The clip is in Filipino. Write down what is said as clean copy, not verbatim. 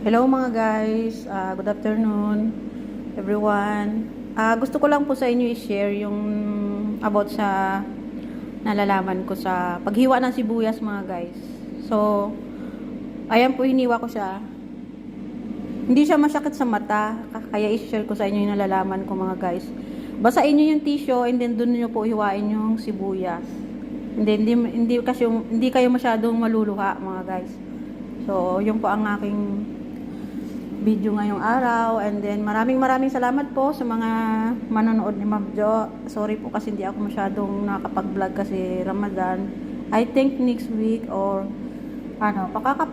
Hello mga guys, good afternoon everyone. Gusto ko lang po sa inyo i-share yung about sa nalalaman ko sa paghiwa ng sibuyas mga guys. So, ayan po, hiniwa ko siya. Hindi siya masakit sa mata, kaya i-share ko sa inyo yung nalalaman ko mga guys. Basain nyo yung tissue and then dun nyo po hiwain yung sibuyas. Hindi kayo masyadong maluluha mga guys. So, yun po ang aking video ngayong araw, and then maraming salamat po sa mga manonood ni Ma'am Jo. Sorry po kasi hindi ako masyadong nakakapag-vlog kasi Ramadan. I think next week or pakakapag